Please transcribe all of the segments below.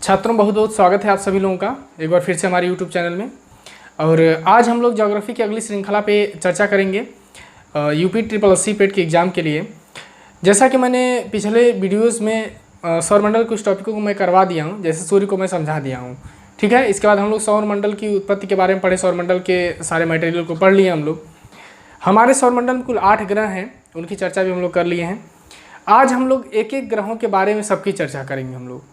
छात्रों, बहुत बहुत स्वागत है आप सभी लोगों का एक बार फिर से हमारे YouTube चैनल में। और आज हम लोग ज्योग्राफी की अगली श्रृंखला पे चर्चा करेंगे यूपी SSSC पेट के एग्ज़ाम के लिए। जैसा कि मैंने पिछले वीडियोस में सौरमंडल कुछ टॉपिकों को मैं करवा दिया हूँ, जैसे सूर्य को मैं समझा दिया हूँ। ठीक है, इसके बाद हम लोग सौरमंडल की उत्पत्ति के बारे में पढ़े, सौरमंडल के सारे मटेरियल को पढ़ लिए हम लोग। हमारे सौरमंडल में कुल 8 ग्रह हैं, उनकी चर्चा भी हम लोग कर लिए हैं। आज हम लोग एक एक ग्रहों के बारे में सबकी चर्चा करेंगे हम लोग।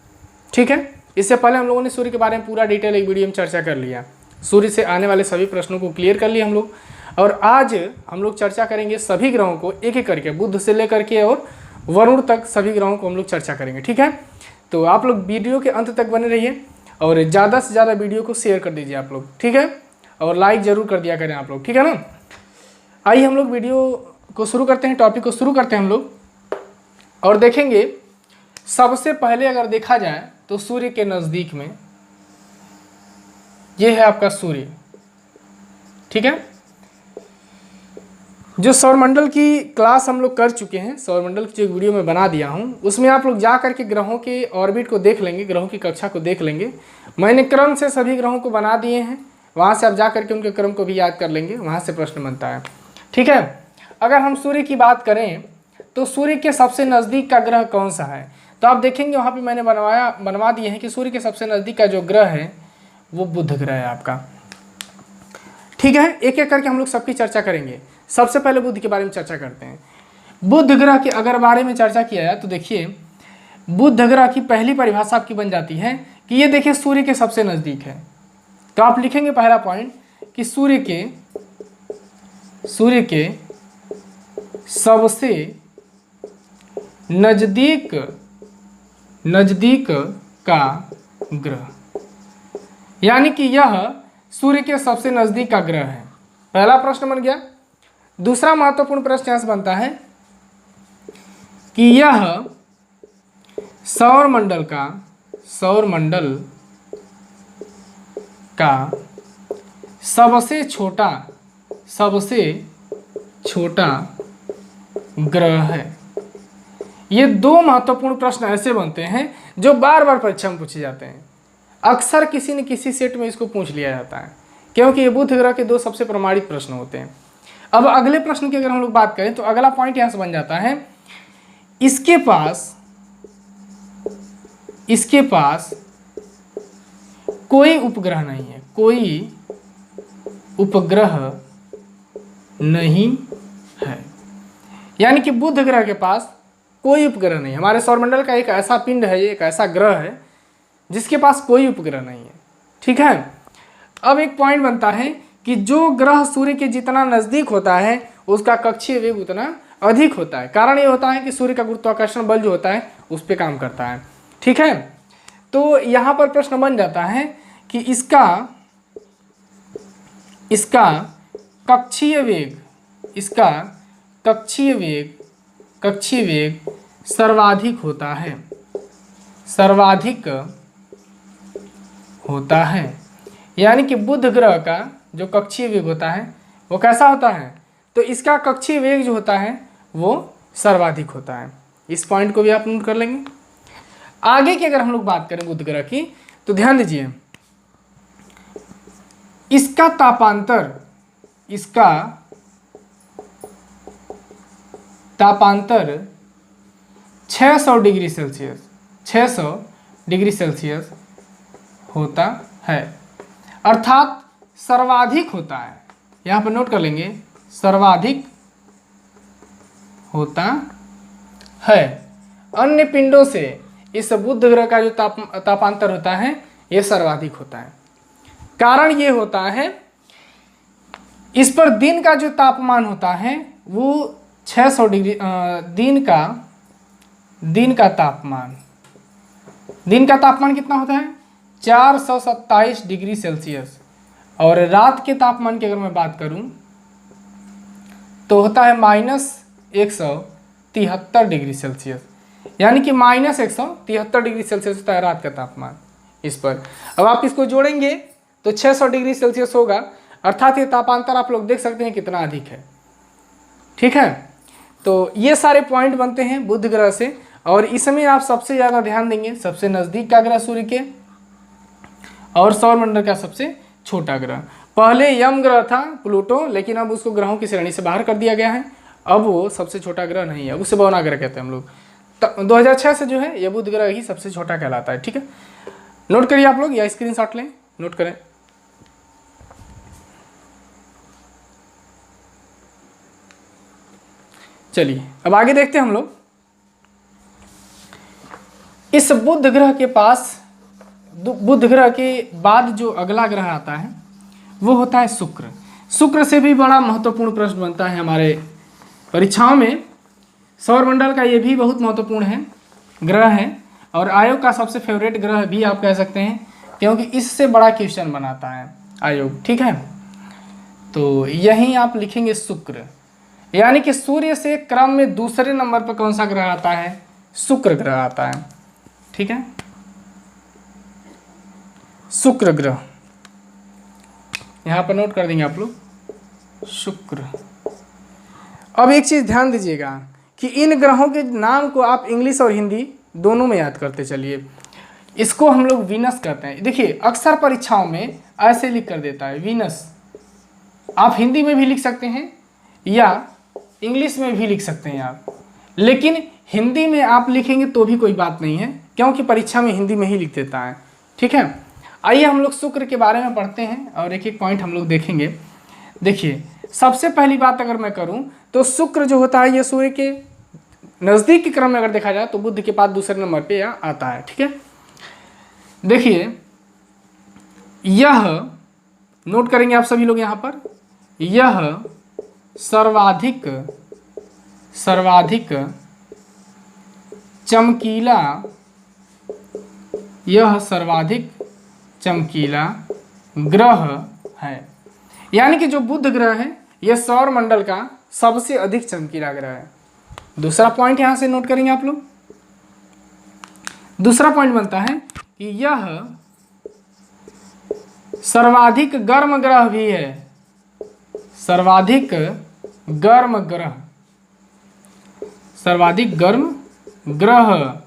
ठीक है, इससे पहले हम लोगों ने सूर्य के बारे में पूरा डिटेल एक वीडियो में चर्चा कर लिया। सूर्य से आने वाले सभी प्रश्नों को क्लियर कर लिए हम लोग। और आज हम लोग चर्चा करेंगे सभी ग्रहों को एक एक करके, बुध से लेकर के और वरुण तक सभी ग्रहों को हम लोग चर्चा करेंगे। ठीक है, तो आप लोग वीडियो के अंत तक बने रहिए और ज़्यादा से ज़्यादा वीडियो को शेयर कर दीजिए आप लोग। ठीक है, और लाइक ज़रूर कर दिया करें आप लोग। ठीक है ना, आइए हम लोग वीडियो को शुरू करते हैं, टॉपिक को शुरू करते हैं हम लोग और देखेंगे। सबसे पहले अगर देखा जाए तो सूर्य के नज़दीक में ये है आपका सूर्य। ठीक है, जो सौरमंडल की क्लास हम लोग कर चुके हैं, सौरमंडल की जो वीडियो में बना दिया हूं, उसमें आप लोग जा करके ग्रहों के ऑर्बिट को देख लेंगे, ग्रहों की कक्षा को देख लेंगे। मैंने क्रम से सभी ग्रहों को बना दिए हैं, वहां से आप जा करके उनके क्रम को भी याद कर लेंगे, वहां से प्रश्न बनता है। ठीक है, अगर हम सूर्य की बात करें तो सूर्य के सबसे नज़दीक का ग्रह कौन सा है, तो आप देखेंगे वहाँ पे मैंने बनवा दिए हैं कि सूर्य के सबसे नज़दीक का जो ग्रह है वो बुध ग्रह है आपका। ठीक है, एक एक करके हम लोग सबकी चर्चा करेंगे। सबसे पहले बुध के बारे में चर्चा करते हैं। बुध ग्रह के अगर बारे में चर्चा किया जाए तो देखिए, बुध ग्रह की पहली परिभाषा आपकी बन जाती है कि ये देखिए सूर्य के सबसे नज़दीक है। तो आप लिखेंगे पहला पॉइंट कि सूर्य के सबसे नज़दीक का ग्रह, यानी कि यह सूर्य के सबसे नज़दीक का ग्रह है। पहला प्रश्न बन गया। दूसरा महत्वपूर्ण प्रश्न यहाँ से बनता है कि यह सौरमंडल का सबसे छोटा ग्रह है। ये दो महत्वपूर्ण प्रश्न ऐसे बनते हैं जो बार बार परीक्षा में पूछे जाते हैं। अक्सर किसी न किसी सेट में इसको पूछ लिया जाता है, क्योंकि ये बुध ग्रह के दो सबसे प्रमाणित प्रश्न होते हैं। अब अगले प्रश्न की अगर हम लोग बात करें तो अगला पॉइंट यहाँ से बन जाता है, इसके पास कोई उपग्रह नहीं है, कोई उपग्रह नहीं है। यानी कि बुध ग्रह के पास कोई उपग्रह नहीं है। हमारे सौरमंडल का एक ऐसा पिंड है, ये एक ऐसा ग्रह है जिसके पास कोई उपग्रह नहीं है। ठीक है, अब एक पॉइंट बनता है कि जो ग्रह सूर्य के जितना नज़दीक होता है उसका कक्षीय वेग उतना अधिक होता है। कारण ये होता है कि सूर्य का गुरुत्वाकर्षण बल जो होता है उस पर काम करता है। ठीक है, तो यहाँ पर प्रश्न बन जाता है कि इसका कक्षीय वेग सर्वाधिक होता है। यानी कि बुध ग्रह का जो कक्षीय वेग होता है वो कैसा होता है, तो इसका कक्षीय वेग जो होता है वो सर्वाधिक होता है। इस पॉइंट को भी आप नोट कर लेंगे। आगे की अगर हम लोग बात करें बुध ग्रह की तो ध्यान दीजिए, इसका तापांतर 600 डिग्री सेल्सियस होता है, अर्थात सर्वाधिक होता है। यहाँ पर नोट कर लेंगे, सर्वाधिक होता है। अन्य पिंडों से इस बुध ग्रह का जो तापांतर होता है ये सर्वाधिक होता है। कारण ये होता है, इस पर दिन का जो तापमान होता है वो 600 डिग्री, दिन का तापमान कितना होता है, 427 डिग्री सेल्सियस। और रात के तापमान की अगर मैं बात करूं तो होता है -173 डिग्री सेल्सियस। यानी कि -173 डिग्री सेल्सियस होता है रात का तापमान इस पर। अब आप इसको जोड़ेंगे तो 600 डिग्री सेल्सियस होगा, अर्थात ये तापांतर आप लोग देख सकते हैं कितना अधिक है। ठीक है, तो ये सारे पॉइंट बनते हैं बुध ग्रह से। और इसमें आप सबसे ज़्यादा ध्यान देंगे सबसे नज़दीक का ग्रह सूर्य के और सौरमंडल का सबसे छोटा ग्रह। पहले यम ग्रह था प्लूटो, लेकिन अब उसको ग्रहों की श्रेणी से बाहर कर दिया गया है। अब वो सबसे छोटा ग्रह नहीं है, उसे बौना ग्रह कहते हैं हम लोग। 2006 से जो है ये बुध ग्रह ही सबसे छोटा कहलाता है। ठीक है, नोट करिए आप लोग या स्क्रीनशॉट लें, नोट करें। चलिए अब आगे देखते हैं हम लोग। इस बुध ग्रह के पास, बुध ग्रह के बाद जो अगला ग्रह आता है वो होता है शुक्र। शुक्र से भी बड़ा महत्वपूर्ण प्रश्न बनता है हमारे परीक्षाओं में। सौरमंडल का ये भी बहुत महत्वपूर्ण है, ग्रह है, और आयोग का सबसे फेवरेट ग्रह भी आप कह सकते हैं, क्योंकि इससे बड़ा क्वेश्चन बनाता है आयोग। ठीक है, तो यहीं आप लिखेंगे शुक्र, यानी कि सूर्य से क्रम में दूसरे नंबर पर कौन सा ग्रह आता है? शुक्र ग्रह आता है। ठीक है, शुक्र ग्रह यहाँ पर नोट कर देंगे आप लोग, शुक्र। अब एक चीज़ ध्यान दीजिएगा कि इन ग्रहों के नाम को आप इंग्लिश और हिंदी दोनों में याद करते चलिए। इसको हम लोग वीनस कहते हैं। देखिए अक्सर परीक्षाओं में ऐसे लिख कर देता है वीनस, आप हिंदी में भी लिख सकते हैं या इंग्लिश में भी लिख सकते हैं आप, लेकिन हिंदी में आप लिखेंगे तो भी कोई बात नहीं है, क्योंकि परीक्षा में हिंदी में ही लिख देता है। ठीक है, आइए हम लोग शुक्र के बारे में पढ़ते हैं और एक एक पॉइंट हम लोग देखेंगे। देखिए सबसे पहली बात अगर मैं करूं तो शुक्र जो होता है ये सूर्य के नज़दीक के क्रम में अगर देखा जाए तो बुध के बाद दूसरे नंबर पे यह आता है। ठीक है, देखिए यह नोट करेंगे आप सभी लोग यहाँ पर, यह सर्वाधिक चमकीला, यह सर्वाधिक चमकीला ग्रह है। यानी कि जो बुध ग्रह है यह सौर मंडल का सबसे अधिक चमकीला ग्रह है। दूसरा पॉइंट यहां से नोट करेंगे आप लोग। दूसरा पॉइंट बनता है कि यह सर्वाधिक गर्म ग्रह भी है, सर्वाधिक गर्म ग्रह, सर्वाधिक गर्म ग्रह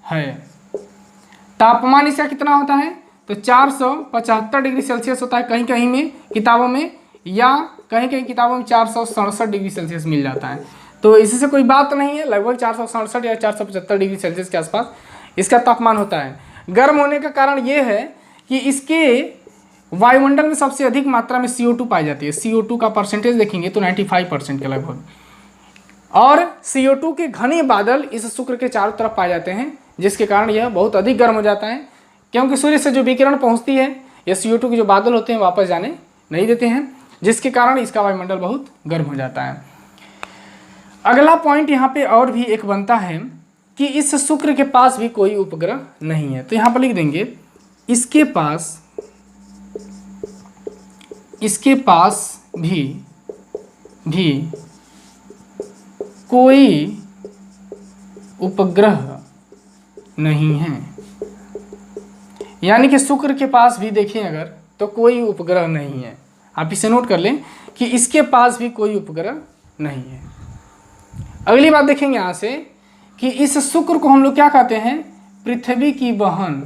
है। तापमान इसका कितना होता है? तो 475 डिग्री सेल्सियस होता है कहीं कहीं में किताबों में, या कहीं कहीं किताबों में 467 डिग्री सेल्सियस मिल जाता है। तो इससे कोई बात नहीं है, लगभग 467 या 475 डिग्री सेल्सियस के आसपास इसका तापमान होता है। गर्म होने का कारण ये है कि इसके वायुमंडल में सबसे अधिक मात्रा में CO2 पाई जाती है। CO2 का परसेंटेज देखेंगे तो 95% के लगभग, और CO2 के घने बादल इस शुक्र के चारों तरफ पाए जाते हैं, जिसके कारण यह बहुत अधिक गर्म हो जाता है। क्योंकि सूर्य से जो विकिरण पहुंचती है यह CO2 के जो बादल होते हैं वापस जाने नहीं देते हैं, जिसके कारण इसका वायुमंडल बहुत गर्म हो जाता है। अगला पॉइंट यहाँ पे और भी एक बनता है कि इस शुक्र के पास भी कोई उपग्रह नहीं है। तो यहाँ पर लिख देंगे इसके पास भी कोई उपग्रह नहीं है। यानी कि शुक्र के पास भी देखें अगर तो कोई उपग्रह नहीं है। आप इसे नोट कर लें कि इसके पास भी कोई उपग्रह नहीं है। अगली बात देखेंगे यहाँ से कि इस शुक्र को हम लोग क्या कहते हैं? पृथ्वी की बहन,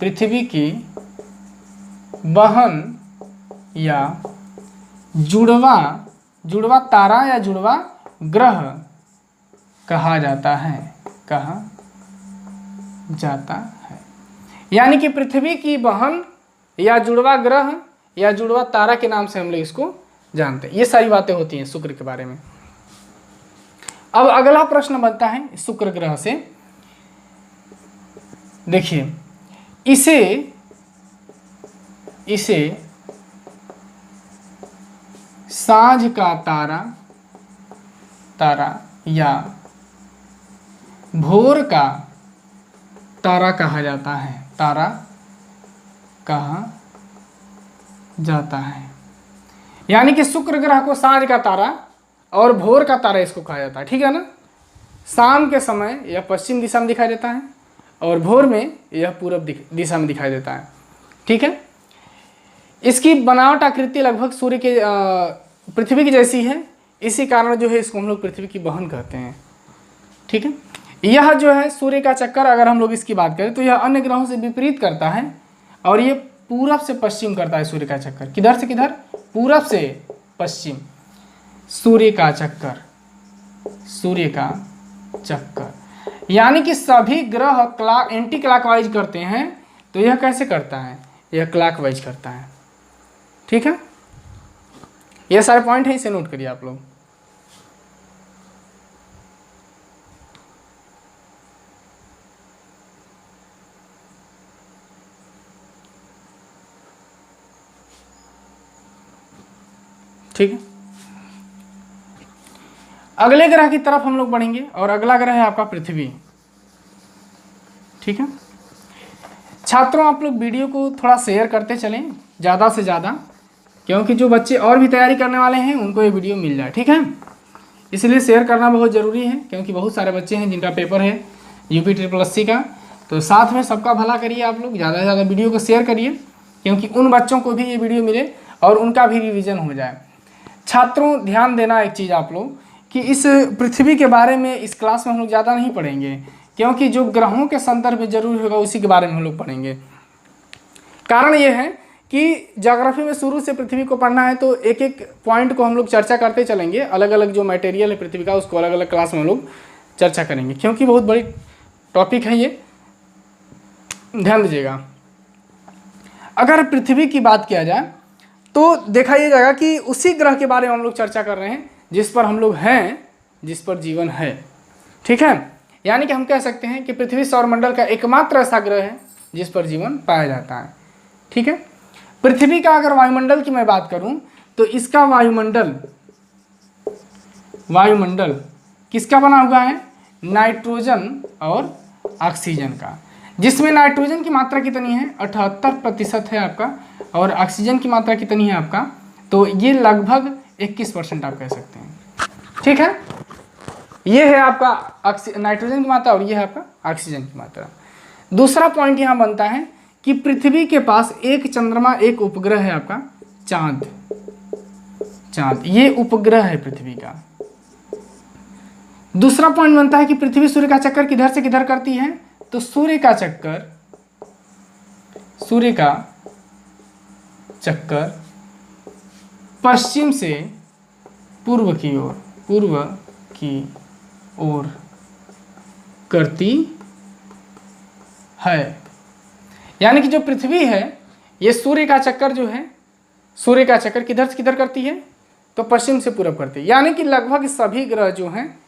पृथ्वी की बहन या जुड़वा तारा या जुड़वा ग्रह कहा जाता है, कहा जाता है। यानी कि पृथ्वी की बहन या जुड़वा ग्रह या जुड़वा तारा के नाम से हम लोग इसको जानते हैं। ये सारी बातें होती हैं शुक्र के बारे में। अब अगला प्रश्न बनता है शुक्र ग्रह से। देखिए इसे सांझ का तारा या भोर का तारा कहा जाता है, तारा कहा जाता है। यानी कि शुक्र ग्रह को सांझ का तारा और भोर का तारा इसको कहा जाता है। ठीक है ना, शाम के समय यह पश्चिम दिशा में दिखाई देता है और भोर में यह पूर्व दिशा में दिखाई देता है। ठीक है, इसकी बनावट आकृति लगभग सूर्य के पृथ्वी की जैसी है, इसी कारण जो है इसको हम लोग पृथ्वी की बहन कहते हैं। ठीक है, यह जो है सूर्य का चक्कर, अगर हम लोग इसकी बात करें तो यह अन्य ग्रहों से विपरीत करता है और ये पूरब से पश्चिम करता है सूर्य का चक्कर। किधर से किधर? पूरब से पश्चिम सूर्य का चक्कर, सूर्य का चक्कर। यानी कि सभी ग्रह एंटी क्लॉकवाइज करते हैं, तो यह कैसे करता है? यह क्लॉकवाइज करता है। ठीक है, यह सारे पॉइंट है, इसे नोट करिए आप लोग। ठीक है, अगले ग्रह की तरफ हम लोग बढ़ेंगे और अगला ग्रह है आपका पृथ्वी। ठीक है छात्रों, आप लोग वीडियो को थोड़ा शेयर करते चलें ज़्यादा से ज़्यादा, क्योंकि जो बच्चे और भी तैयारी करने वाले हैं उनको ये वीडियो मिल जाए। ठीक है, इसलिए शेयर करना बहुत ज़रूरी है, क्योंकि बहुत सारे बच्चे हैं जिनका पेपर है यूपी SSSC का। तो साथ में सबका भला करिए, आप लोग ज़्यादा से ज़्यादा वीडियो को शेयर करिए, क्योंकि उन बच्चों को भी ये वीडियो मिले और उनका भी रिवीजन हो जाए। छात्रों ध्यान देना एक चीज़ आप लोग, कि इस पृथ्वी के बारे में इस क्लास में हम लोग ज़्यादा नहीं पढ़ेंगे, क्योंकि जो ग्रहों के संदर्भ में जरूरी होगा उसी के बारे में हम लोग पढ़ेंगे। कारण ये है कि ज्योग्राफी में शुरू से पृथ्वी को पढ़ना है, तो एक एक पॉइंट को हम लोग चर्चा करते चलेंगे। अलग अलग जो मटेरियल है पृथ्वी का, उसको अलग अलग क्लास में हम लोग चर्चा करेंगे, क्योंकि बहुत बड़ी टॉपिक है ये, ध्यान दीजिएगा। अगर पृथ्वी की बात किया जाए तो देखा यह जाएगा कि उसी ग्रह के बारे में हम लोग चर्चा कर रहे हैं जिस पर हम लोग हैं, जिस पर जीवन है। ठीक है, यानी कि हम कह सकते हैं कि पृथ्वी सौरमंडल का एकमात्र ऐसा ग्रह है जिस पर जीवन पाया जाता है। ठीक है, पृथ्वी का अगर वायुमंडल की मैं बात करूं तो इसका वायुमंडल किसका बना हुआ है? नाइट्रोजन और ऑक्सीजन का, जिसमें नाइट्रोजन की मात्रा कितनी है? 78% है आपका, और ऑक्सीजन की मात्रा कितनी है आपका? तो ये लगभग 21% आप कह सकते हैं। ठीक है, ये है आपका नाइट्रोजन की मात्रा और ये है आपका ऑक्सीजन की मात्रा। दूसरा पॉइंट यहाँ बनता है कि पृथ्वी के पास एक चंद्रमा, एक उपग्रह है आपका चांद। ये उपग्रह है पृथ्वी का। दूसरा पॉइंट बनता है कि पृथ्वी सूर्य का चक्कर किधर से किधर करती है? तो सूर्य का चक्कर पश्चिम से पूर्व की ओर करती है। यानी कि जो पृथ्वी है, ये सूर्य का चक्कर जो है, सूर्य का चक्कर किधर से किधर करती है? तो पश्चिम से पूर्व करती है। यानी कि लगभग सभी ग्रह जो हैं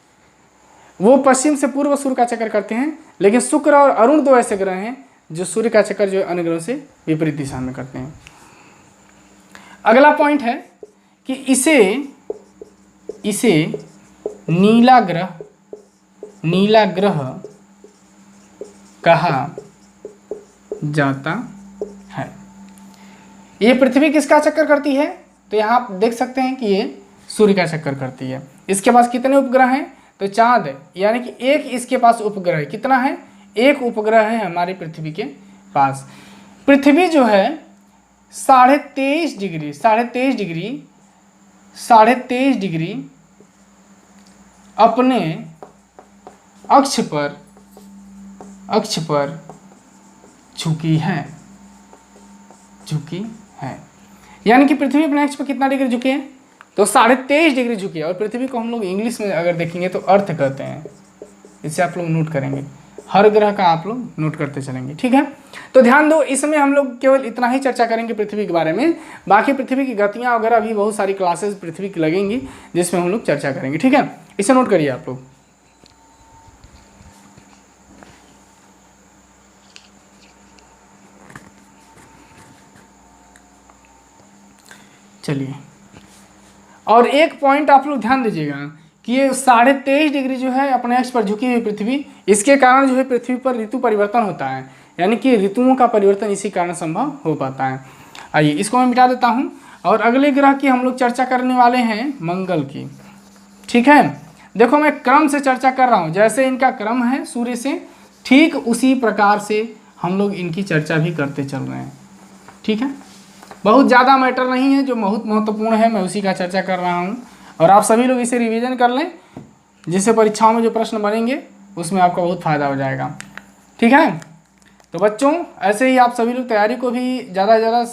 वो पश्चिम से पूर्व सूर्य का चक्कर करते हैं, लेकिन शुक्र और अरुण दो ऐसे ग्रह हैं जो सूर्य का चक्कर जो अन्य ग्रहों से विपरीत दिशा में करते हैं। अगला पॉइंट है कि इसे नीला ग्रह कहा जाता है। ये पृथ्वी किसका चक्कर करती है? तो यहाँ आप देख सकते हैं कि ये सूर्य का चक्कर करती है। इसके पास कितने उपग्रह हैं? तो चांद है, यानी कि एक इसके पास उपग्रह है। कितना है? एक उपग्रह है हमारी पृथ्वी के पास। पृथ्वी जो है 23.5 डिग्री अपने अक्ष पर झुकी है। यानी कि पृथ्वी अपने अक्ष पर कितना डिग्री झुकी है? तो 23.5 डिग्री झुकी है। और पृथ्वी को हम लोग इंग्लिश में अगर देखेंगे तो अर्थ कहते हैं। इसे आप लोग नोट करेंगे, हर ग्रह का आप लोग नोट करते चलेंगे। ठीक है, तो ध्यान दो, इसमें हम लोग केवल इतना ही चर्चा करेंगे पृथ्वी के बारे में। बाकी पृथ्वी की गतियाँ वगैरह भी बहुत सारी क्लासेस पृथ्वी की लगेंगी जिसमें हम लोग चर्चा करेंगे। ठीक है, इसे नोट करिए आप लोग। चलिए, और एक पॉइंट आप लोग ध्यान दीजिएगा कि ये 23.5 डिग्री जो है अपने अक्ष पर झुकी हुई पृथ्वी, इसके कारण जो है पृथ्वी पर ऋतु परिवर्तन होता है। यानी कि ऋतुओं का परिवर्तन इसी कारण संभव हो पाता है। आइए इसको मैं मिटा देता हूँ, और अगले ग्रह की हम लोग चर्चा करने वाले हैं मंगल की। ठीक है, देखो मैं क्रम से चर्चा कर रहा हूँ, जैसे इनका क्रम है सूर्य से, ठीक उसी प्रकार से हम लोग इनकी चर्चा भी करते चल रहे हैं। ठीक है, बहुत ज़्यादा मैटर नहीं है, जो बहुत महत्वपूर्ण है मैं उसी का चर्चा कर रहा हूँ। और आप सभी लोग इसे रिवीजन कर लें, जिससे परीक्षाओं में जो प्रश्न बनेंगे उसमें आपका बहुत फ़ायदा हो जाएगा। ठीक है, तो बच्चों ऐसे ही आप सभी लोग तैयारी को भी ज़्यादा से ज़्यादा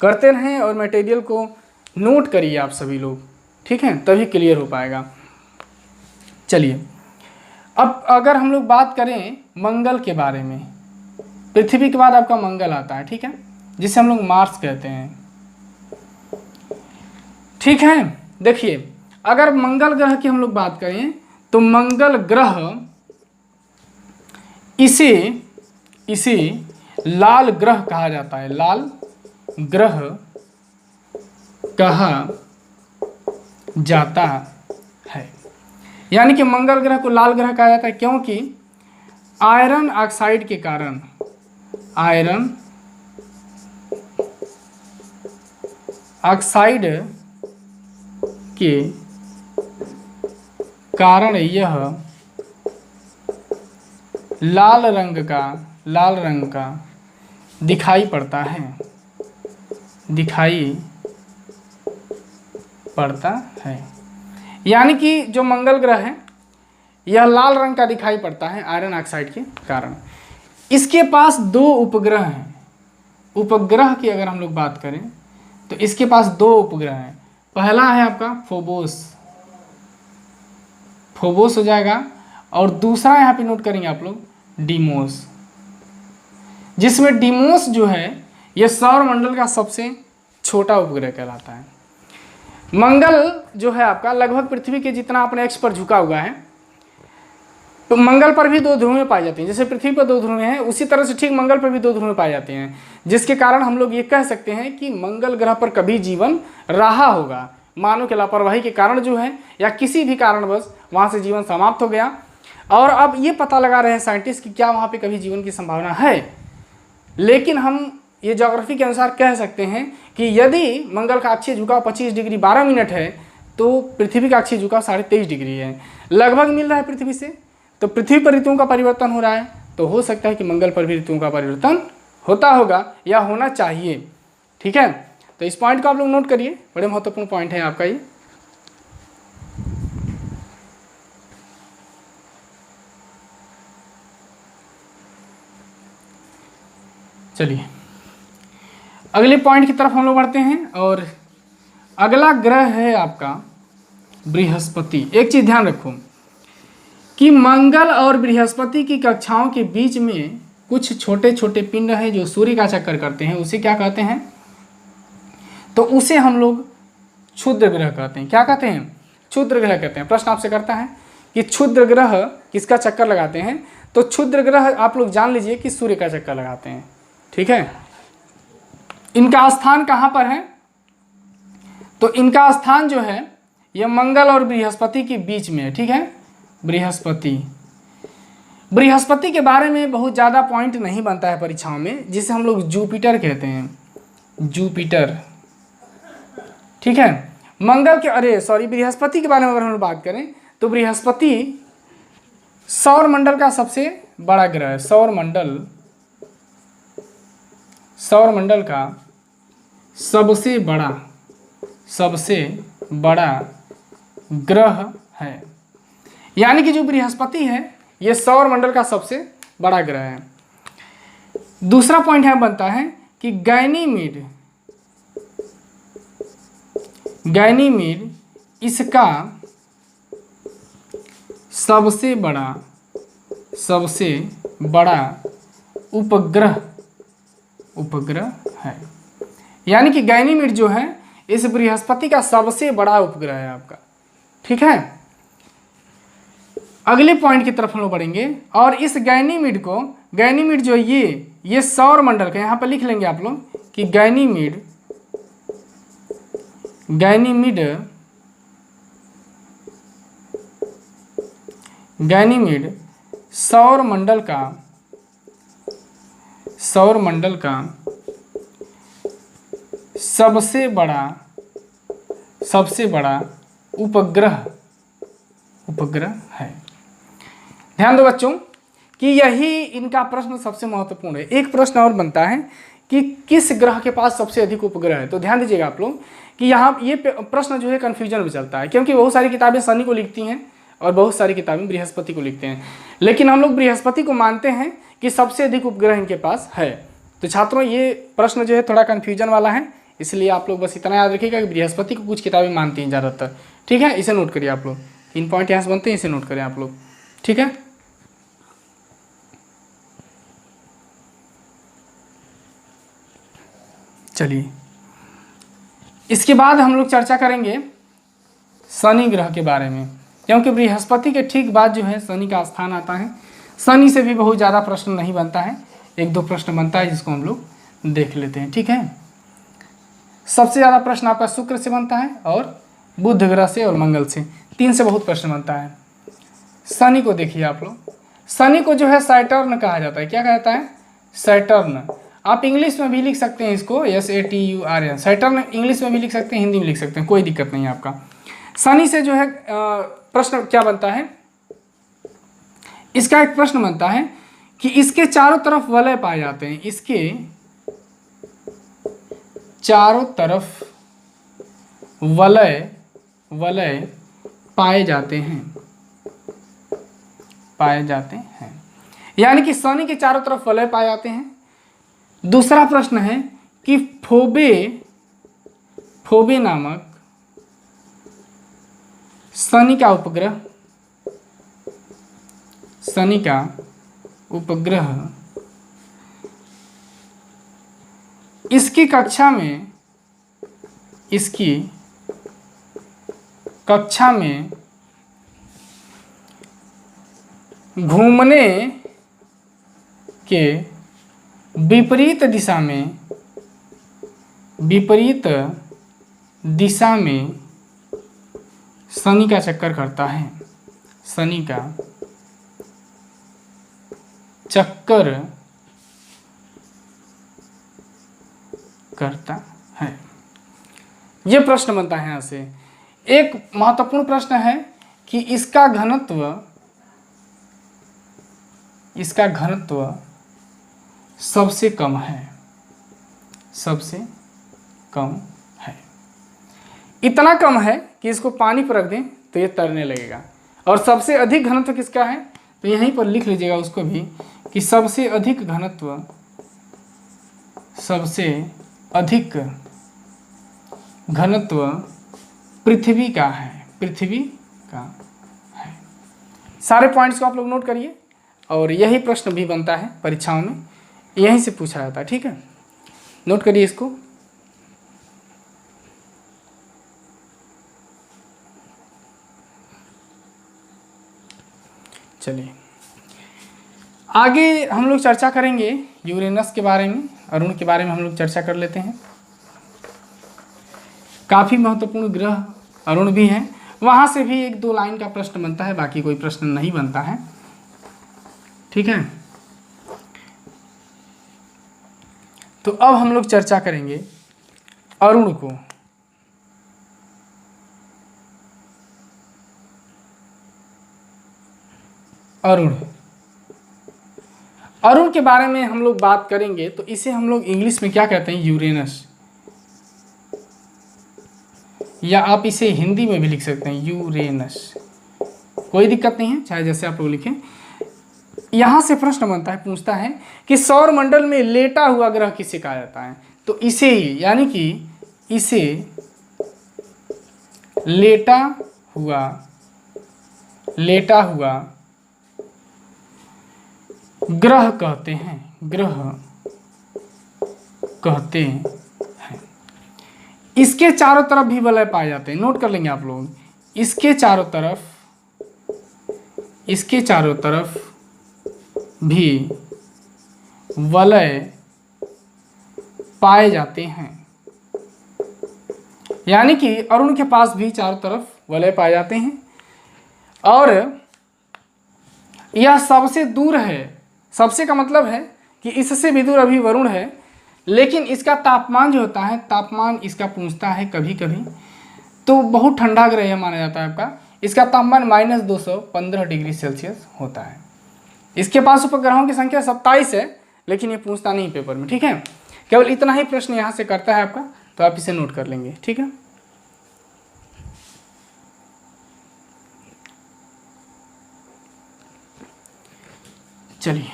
करते रहें और मटेरियल को नोट करिए आप सभी लोग, ठीक है, तभी क्लियर हो पाएगा। चलिए अब अगर हम लोग बात करें मंगल के बारे में, पृथ्वी के बाद आपका मंगल आता है, ठीक है, जिसे हम लोग मार्स कहते हैं, ठीक है। देखिए अगर मंगल ग्रह की हम लोग बात करें तो मंगल ग्रह इसे लाल ग्रह कहा जाता है, लाल ग्रह कहा जाता है। यानी कि मंगल ग्रह को लाल ग्रह कहा जाता है क्योंकि आयरन ऑक्साइड के कारण, आयरन ऑक्साइड के कारण यह लाल रंग का दिखाई पड़ता है। यानी कि जो मंगल ग्रह है यह लाल रंग का दिखाई पड़ता है आयरन ऑक्साइड के कारण। इसके पास 2 उपग्रह हैं। उपग्रह की अगर हम लोग बात करें तो इसके पास 2 उपग्रह हैं। पहला है आपका फोबोस हो जाएगा, और दूसरा यहाँ पे नोट करेंगे आप लोग डीमोस, जिसमें डीमोस जो है यह सौरमंडल का सबसे छोटा उपग्रह कहलाता है। मंगल जो है आपका लगभग पृथ्वी के जितना अपने एक्स पर झुका हुआ है, तो मंगल पर भी 2 ध्रुवें पाई जाती हैं। जैसे पृथ्वी पर 2 ध्रुवें हैं उसी तरह से ठीक मंगल पर भी 2 ध्रुवें पाए जाते हैं, जिसके कारण हम लोग ये कह सकते हैं कि मंगल ग्रह पर कभी जीवन रहा होगा। मानव के लापरवाही के कारण जो है या किसी भी कारणवश वहाँ से जीवन समाप्त हो गया, और अब ये पता लगा रहे हैं साइंटिस्ट कि क्या वहाँ पर कभी जीवन की संभावना है। लेकिन हम ये ज्योग्राफी के अनुसार कह सकते हैं कि यदि मंगल का अक्षीय झुकाव 25 डिग्री 12 मिनट है तो पृथ्वी का अक्षीय झुकाव 23.5 डिग्री है, लगभग मिल रहा है पृथ्वी से। तो पृथ्वी पर ऋतुओं का परिवर्तन हो रहा है, तो हो सकता है कि मंगल पर भी ऋतुओं का परिवर्तन होता होगा या होना चाहिए, ठीक है। तो इस पॉइंट को आप लोग नोट करिए, बड़े महत्वपूर्ण पॉइंट है आपका ये। चलिए अगले पॉइंट की तरफ हम लोग बढ़ते हैं, और अगला ग्रह है आपका बृहस्पति। एक चीज ध्यान रखो कि मंगल और बृहस्पति की कक्षाओं के बीच में कुछ छोटे छोटे पिंड हैं जो सूर्य का चक्कर करते हैं, उसे क्या कहते हैं? तो उसे हम लोग क्षुद्र ग्रह कहते हैं। क्या कहते हैं? क्षुद्र ग्रह कहते हैं। प्रश्न आपसे करता है कि क्षुद्र ग्रह किसका चक्कर लगाते हैं, तो क्षुद्र ग्रह आप लोग जान लीजिए कि सूर्य का चक्कर लगाते हैं, ठीक है। इनका स्थान कहाँ पर है? तो इनका स्थान जो है यह मंगल और बृहस्पति के बीच में है, ठीक है। बृहस्पति के बारे में बहुत ज़्यादा पॉइंट नहीं बनता है परीक्षाओं में, जिसे हम लोग जुपिटर कहते हैं, जुपिटर, ठीक है। बृहस्पति के बारे में अगर हम लोग बात करें तो बृहस्पति सौरमंडल का सबसे बड़ा ग्रह है। सौरमंडल का सबसे बड़ा ग्रह है। यानी कि जो बृहस्पति है यह सौरमंडल का सबसे बड़ा ग्रह है। दूसरा पॉइंट यहाँ बनता है कि गैनीमीड इसका सबसे बड़ा उपग्रह है। यानी कि गैनीमीड जो है इस बृहस्पति का सबसे बड़ा उपग्रह है आपका, ठीक है। अगले पॉइंट की तरफ हम लोग बढ़ेंगे, और इस गैनीमीड जो है ये सौरमंडल का, यहाँ पर लिख लेंगे आप लोग कि गैनीमीड सौरमंडल का सबसे बड़ा उपग्रह है। ध्यान दो बच्चों कि यही इनका प्रश्न सबसे महत्वपूर्ण है। एक प्रश्न और बनता है कि किस ग्रह के पास सबसे अधिक उपग्रह है। तो ध्यान दीजिएगा आप लोग कि यहाँ ये प्रश्न जो है कन्फ्यूजन में चलता है, क्योंकि बहुत सारी किताबें शनि को लिखती हैं और बहुत सारी किताबें बृहस्पति को लिखते हैं, लेकिन हम लोग बृहस्पति को मानते हैं कि सबसे अधिक उपग्रह इनके पास है। तो छात्रों ये प्रश्न जो है थोड़ा कन्फ्यूजन वाला है, इसलिए आप लोग बस इतना याद रखिएगा कि बृहस्पति को कुछ किताबें मानती हैं ज़्यादातर। ठीक है, इसे नोट करिए आप लोग, 3 पॉइंट यहाँ से बनते हैं, इसे नोट करें आप लोग। ठीक है, चलिए इसके बाद हम लोग चर्चा करेंगे शनि ग्रह के बारे में, क्योंकि बृहस्पति के ठीक बाद जो है शनि का स्थान आता है। शनि से भी बहुत ज़्यादा प्रश्न नहीं बनता है, 1-2 प्रश्न बनता है जिसको हम लोग देख लेते हैं। ठीक है, सबसे ज़्यादा प्रश्न आपका शुक्र से बनता है और बुध ग्रह से और मंगल से, 3 से बहुत प्रश्न बनता है। शनि को देखिए आप लोग, शनि को जो है सैटर्न कहा जाता है। क्या कहता है? सैटर्न। आप इंग्लिश में भी लिख सकते हैं इसको, SATURN, सैटर्न इंग्लिश में भी लिख सकते हैं, हिंदी में लिख सकते हैं, कोई दिक्कत नहीं है आपका। शनि से जो है प्रश्न क्या बनता है, इसका एक प्रश्न बनता है कि इसके चारों तरफ वलय पाए जाते हैं, इसके चारों तरफ वलय पाए जाते हैं, यानी कि शनि के चारों तरफ वलय पाए जाते हैं। दूसरा प्रश्न है कि फोबे नामक शनि का उपग्रह इसकी कक्षा में घूमने के विपरीत दिशा में शनि का चक्कर करता है, शनि का चक्कर करता है। यह प्रश्न बनता है यहाँ से। एक महत्वपूर्ण प्रश्न है कि इसका घनत्व सबसे कम है, इतना कम है कि इसको पानी पर रख दें तो ये तैरने लगेगा। और सबसे अधिक घनत्व किसका है, तो यहीं पर लिख लीजिएगा उसको भी कि सबसे अधिक घनत्व पृथ्वी का है। सारे पॉइंट्स को आप लोग नोट करिए, और यही प्रश्न भी बनता है परीक्षाओं में, यहीं से पूछा जाता है। ठीक है, नोट करिए इसको। चलिए आगे हम लोग चर्चा करेंगे यूरेनस के बारे में, अरुण के बारे में हम लोग चर्चा कर लेते हैं। काफ़ी महत्वपूर्ण ग्रह अरुण भी हैं, वहाँ से भी 1-2 लाइन का प्रश्न बनता है, बाकी कोई प्रश्न नहीं बनता है। ठीक है, तो अब हम लोग चर्चा करेंगे अरुण को। अरुण के बारे में हम लोग बात करेंगे तो इसे हम लोग इंग्लिश में क्या कहते हैं, यूरेनस, या आप इसे हिंदी में भी लिख सकते हैं यूरेनस, कोई दिक्कत नहीं है, चाहे जैसे आप लोग लिखें। यहाँ से प्रश्न बनता है, पूछता है कि सौर मंडल में लेटा हुआ ग्रह किसे कहा जाता है, तो इसे ही, यानी कि इसे लेटा हुआ ग्रह कहते हैं। इसके चारों तरफ भी वलय पाए जाते हैं, नोट कर लेंगे आप लोग, इसके चारों तरफ भी वलय पाए जाते हैं, यानी कि अरुण के पास भी चारों तरफ वलय पाए जाते हैं। और यह सबसे दूर है, सबसे का मतलब है कि इससे भी दूर अभी वरुण है, लेकिन इसका तापमान जो होता है, तापमान इसका पूछता है कभी कभी, तो बहुत ठंडा ग्रह यह माना जाता है आपका। इसका तापमान -215 डिग्री सेल्सियस होता है। इसके पास उपग्रहों की संख्या 27 है, लेकिन ये पूछता नहीं पेपर में। ठीक है, केवल इतना ही प्रश्न यहाँ से करता है आपका, तो आप इसे नोट कर लेंगे। ठीक है, चलिए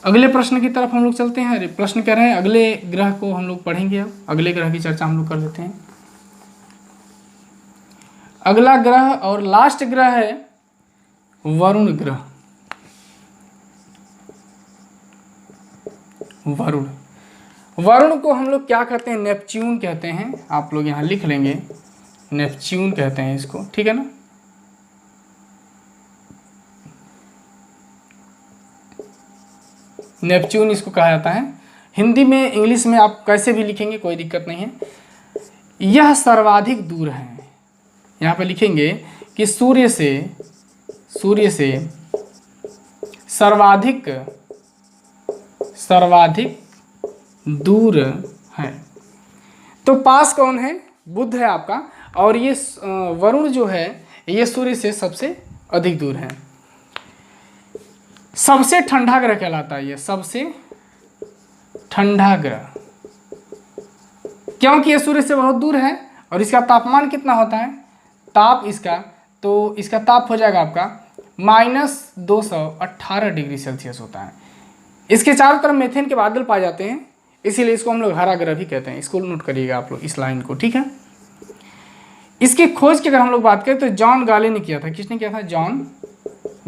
अगले प्रश्न की तरफ हम लोग चलते हैं। अरे प्रश्न कह रहे हैं अगले ग्रह को हम लोग पढ़ेंगे। अब अगले ग्रह की चर्चा हम लोग कर लेते हैं। अगला ग्रह और लास्ट ग्रह है वरुण ग्रह। वरुण, वरुण को हम लोग क्या कहते हैं? नेपच्यून कहते हैं। आप लोग यहाँ लिख लेंगे, नेपच्यून कहते हैं इसको, ठीक है ना। नेपच्यून इसको कहा जाता है। हिंदी में, इंग्लिश में आप कैसे भी लिखेंगे कोई दिक्कत नहीं है। यह सर्वाधिक दूर है। यहाँ पे लिखेंगे कि सूर्य से सर्वाधिक दूर है। तो पास कौन है? बुध है आपका। और ये वरुण जो है ये सूर्य से सबसे अधिक दूर है। सबसे ठंडा ग्रह कहलाता है ये, सबसे ठंडा ग्रह, क्योंकि ये सूर्य से बहुत दूर है। और इसका तापमान कितना होता है? ताप इसका, तो इसका ताप हो जाएगा आपका -218 डिग्री सेल्सियस होता है। इसके चारों तरफ मीथेन के बादल पाए जाते हैं, इसीलिए इसको हम लोग हरा ग्रह भी कहते हैं। इसको नोट करिएगा आप लोग इस लाइन को, ठीक है। इसकी खोज की अगर हम लोग बात करें तो जॉन गाले ने किया था। किसने किया था? जॉन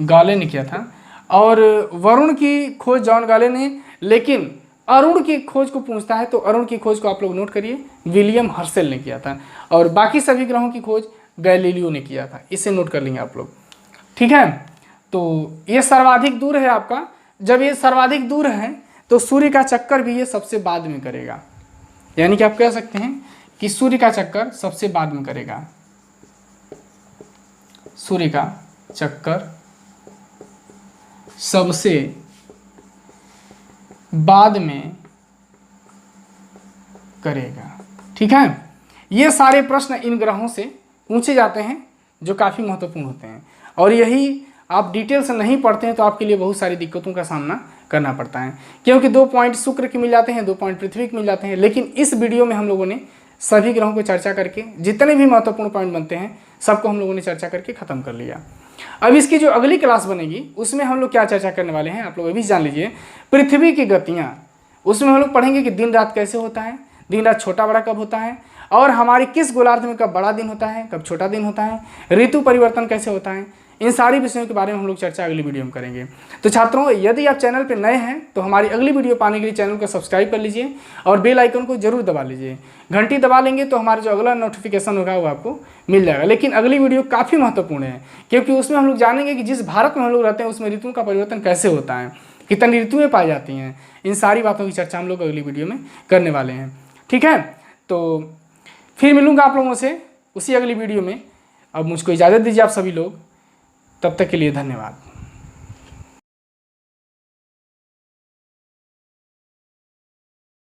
गाले ने किया था। और वरुण की खोज जॉन गाले ने, लेकिन अरुण की खोज को पूछता है तो अरुण की खोज को आप लोग नोट करिए, विलियम हर्शेल ने किया था। और बाकी सभी ग्रहों की खोज गैलीलियो ने किया था। इसे नोट कर लेंगे आप लोग, ठीक है। तो ये सर्वाधिक दूर है आपका। जब ये सर्वाधिक दूर है तो सूर्य का चक्कर भी ये सबसे बाद में करेगा। यानी कि आप कह सकते हैं कि सूर्य का चक्कर सबसे बाद में करेगा। सूर्य का चक्कर सबसे बाद में करेगा, ठीक है। ये सारे प्रश्न इन ग्रहों से पूछे जाते हैं जो काफ़ी महत्वपूर्ण होते हैं। और यही आप डिटेल से नहीं पढ़ते हैं तो आपके लिए बहुत सारी दिक्कतों का सामना करना पड़ता है, क्योंकि 2 पॉइंट शुक्र के मिल जाते हैं, 2 पॉइंट पृथ्वी के मिल जाते हैं। लेकिन इस वीडियो में हम लोगों ने सभी ग्रहों को चर्चा करके जितने भी महत्वपूर्ण पॉइंट बनते हैं सबको हम लोगों ने चर्चा करके ख़त्म कर लिया। अब इसकी जो अगली क्लास बनेगी उसमें हम लोग क्या चर्चा करने वाले हैं आप लोग अभी जान लीजिए। पृथ्वी की गतियाँ, उसमें हम लोग पढ़ेंगे कि दिन रात कैसे होता है, दिन रात छोटा बड़ा कब होता है, और हमारी किस गोलार्ध में कब बड़ा दिन होता है, कब छोटा दिन होता है, ऋतु परिवर्तन कैसे होता है। इन सारी विषयों के बारे में हम लोग चर्चा अगली वीडियो में करेंगे। तो छात्रों, यदि आप चैनल पर नए हैं तो हमारी अगली वीडियो पाने के लिए चैनल को सब्सक्राइब कर लीजिए और बेल आइकन को जरूर दबा लीजिए। घंटी दबा लेंगे तो हमारा जो अगला नोटिफिकेशन होगा वो आपको मिल जाएगा। लेकिन अगली वीडियो काफ़ी महत्वपूर्ण है, क्योंकि उसमें हम लोग जानेंगे कि जिस भारत में हम लोग रहते हैं उसमें ऋतुओं का परिवर्तन कैसे होता है, कितनी ऋतुएँ पाई जाती हैं। इन सारी बातों की चर्चा हम लोग अगली वीडियो में करने वाले हैं, ठीक है। तो फिर मिलूंगा आप लोगों से उसी अगली वीडियो में। अब मुझको इजाज़त दीजिए आप सभी लोग, तब तक के लिए धन्यवाद।